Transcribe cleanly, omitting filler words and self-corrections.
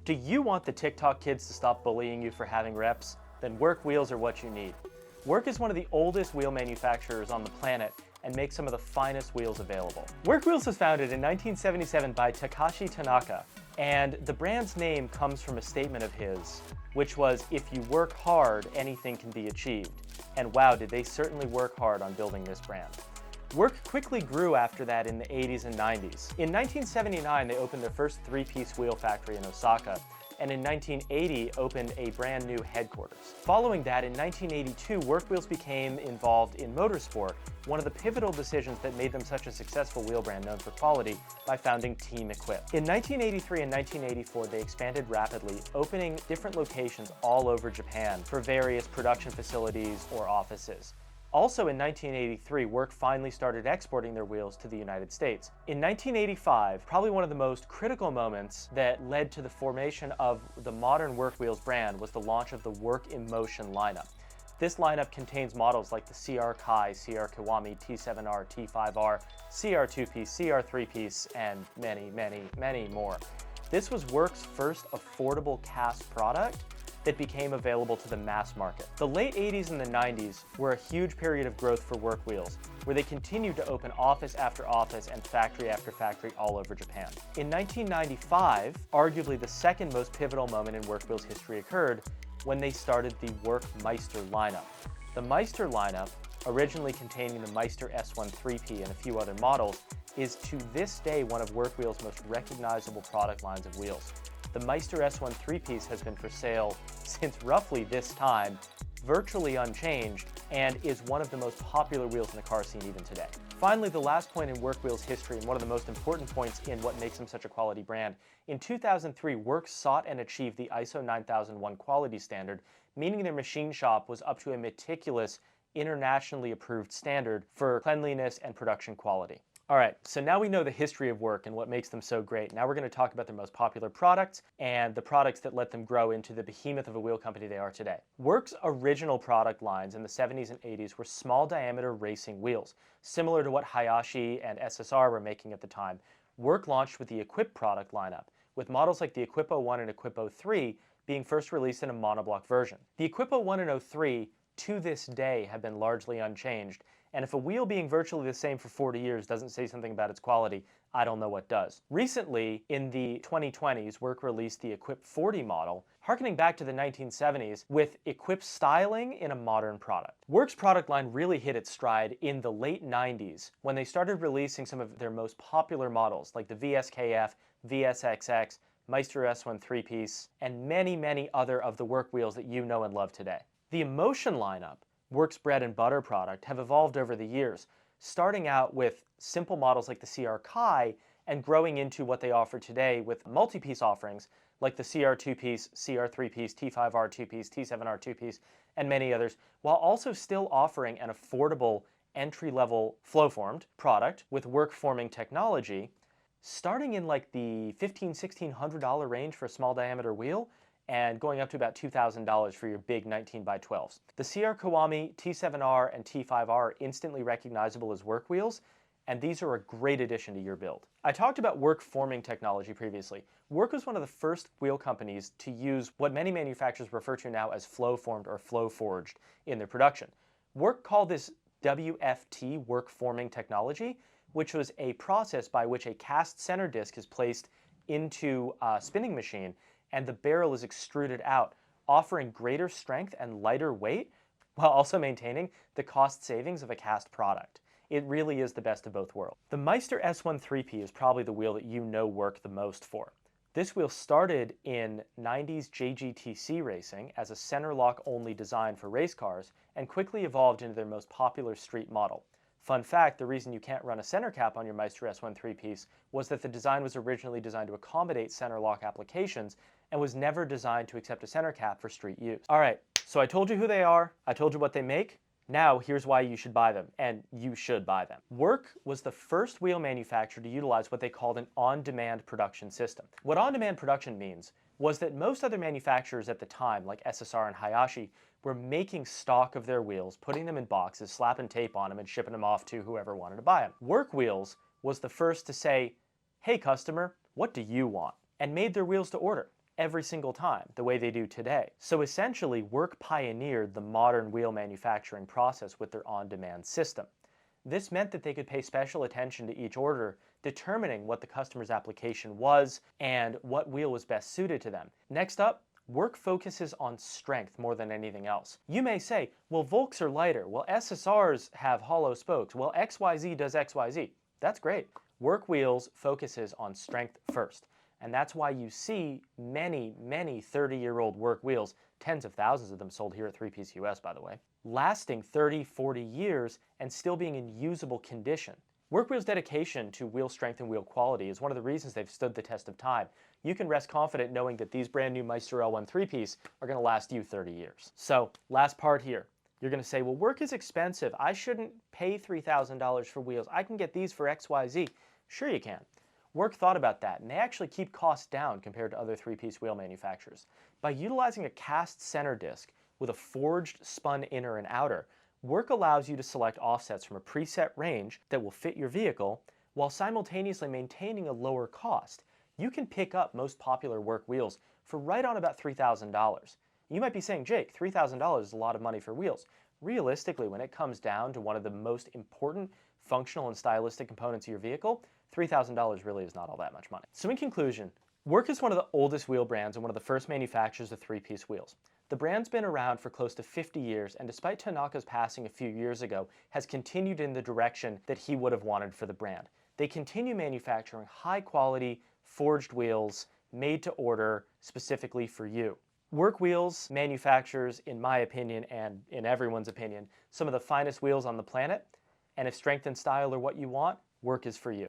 Do you want the TikTok kids to stop bullying you for having reps? Then Work wheels are what you need. Work is one of the oldest wheel manufacturers on the planet and makes some of the finest wheels available. Work Wheels was founded in 1977 by Takeshi Tanaka, and the brand's name comes from a statement of his, which was, "If you work hard, anything can be achieved." And wow, did they certainly work hard on building this brand. Work quickly grew after that in the 80s and 90s. In 1979, they opened their first three-piece wheel factory in Osaka, and in 1980 opened a brand new headquarters. Following that, in 1982, Work Wheels became involved in motorsport, one of the pivotal decisions that made them such a successful wheel brand known for quality, by founding Team Equip. In 1983 and 1984, they expanded rapidly, opening different locations all over Japan for various production facilities or offices. Also in 1983, Work finally started exporting their wheels to the United States. In 1985, probably one of the most critical moments that led to the formation of the modern Work Wheels brand was the launch of the Work in Motion lineup. This lineup contains models like the CR Kai, CR Kiwami, T7R, T5R, CR 2-piece, CR 3-piece, and many, many, many more. This was Work's first affordable cast product that became available to the mass market. The late 80s and the 90s were a huge period of growth for Work Wheels, where they continued to open office after office and factory after factory all over Japan. In 1995, arguably the second most pivotal moment in Work Wheels history occurred when they started the Work Meister lineup. The Meister lineup, originally containing the Meister S1 3P and a few other models, is to this day one of Work Wheels' most recognizable product lines of wheels. The Meister S1 3-piece has been for sale since roughly this time, virtually unchanged, and is one of the most popular wheels in the car scene even today. Finally, the last point in Work Wheels history, and one of the most important points in what makes them such a quality brand, in 2003, Work sought and achieved the ISO 9001 quality standard, meaning their machine shop was up to a meticulous, internationally approved standard for cleanliness and production quality. All right, so now we know the history of Work and what makes them so great. Now we're going to talk about their most popular products and the products that let them grow into the behemoth of a wheel company they are today. Work's original product lines in the 70s and 80s were small diameter racing wheels, similar to what Hayashi and SSR were making at the time. Work launched with the Equip product lineup, with models like the Equip 01 and Equip 03 being first released in a monoblock version. The Equip 01 and 03 to this day have been largely unchanged, and if a wheel being virtually the same for 40 years doesn't say something about its quality, I don't know what does. Recently, in the 2020s, Work released the Equip 40 model, harkening back to the 1970s, with Equip styling in a modern product. Work's product line really hit its stride in the late 90s, when they started releasing some of their most popular models, like the VSKF, VSXX, Meister S1 3-piece, and many, many other of the Work wheels that you know and love today. The Emotion lineup, Work's bread and butter product, have evolved over the years, starting out with simple models like the CR Kai and growing into what they offer today with multi-piece offerings like the CR 2-piece, CR 3-piece, T5R 2-piece, T7R 2-piece, and many others, while also still offering an affordable entry-level flow-formed product with work forming technology, starting in like the $1,500–$1,600 range for a small diameter wheel, and going up to about $2,000 for your big 19x12s. The CR Kiwami, T7R, and T5R are instantly recognizable as Work wheels, and these are a great addition to your build. I talked about work forming technology previously. Work was one of the first wheel companies to use what many manufacturers refer to now as flow formed or flow forged in their production. Work called this WFT, work forming technology, which was a process by which a cast center disc is placed into a spinning machine and the barrel is extruded out, offering greater strength and lighter weight while also maintaining the cost savings of a cast product. It really is the best of both worlds. The Meister S1 3P is probably the wheel that you know Work the most for. This wheel started in 90s JGTC racing as a center lock only design for race cars and quickly evolved into their most popular street model. Fun fact, the reason you can't run a center cap on your Meister S1 3-piece was that the design was originally designed to accommodate center lock applications and was never designed to accept a center cap for street use. All right, so I told you who they are, I told you what they make. Now here's why you should buy them, and you should buy them. Work was the first wheel manufacturer to utilize what they called an on-demand production system. What on-demand production means was that most other manufacturers at the time, like SSR and Hayashi, were making stock of their wheels, putting them in boxes, slapping tape on them, and shipping them off to whoever wanted to buy them. Work Wheels was the first to say, "Hey customer, what do you want?" and made their wheels to order. every single time, the way they do today. So essentially, Work pioneered the modern wheel manufacturing process with their on-demand system. This meant that they could pay special attention to each order, determining what the customer's application was and what wheel was best suited to them. Next up, Work focuses on strength more than anything else. You may say, well, Volks are lighter, well, SSRs have hollow spokes, well, XYZ does XYZ. That's great. Work Wheels focuses on strength first. And that's why you see many 30-year-old Work wheels, tens of thousands of them sold here at Threepiece.us, by the way, lasting 30, 40 years and still being in usable condition. Work Wheels' dedication to wheel strength and wheel quality is one of the reasons they've stood the test of time. You can rest confident knowing that these brand new Meister L1 three-piece are going to last you 30 years. So, last part here. You're going to say, well, Work is expensive. I shouldn't pay $3,000 for wheels. I can get these for XYZ. Sure you can. Work thought about that, and they actually keep costs down compared to other three-piece wheel manufacturers. By utilizing a cast center disc with a forged spun inner and outer, Work allows you to select offsets from a preset range that will fit your vehicle while simultaneously maintaining a lower cost. You can pick up most popular Work wheels for right on about $3,000. You might be saying, Jake, $3,000 is a lot of money for wheels. Realistically, when it comes down to one of the most important functional and stylistic components of your vehicle, $3,000 really is not all that much money. So in conclusion, Work is one of the oldest wheel brands and one of the first manufacturers of three-piece wheels. The brand's been around for close to 50 years, and despite Tanaka's passing a few years ago, has continued in the direction that he would have wanted for the brand. They continue manufacturing high-quality, forged wheels, made to order, specifically for you. Work Wheels manufactures, in my opinion and in everyone's opinion, some of the finest wheels on the planet, and if strength and style are what you want, Work is for you.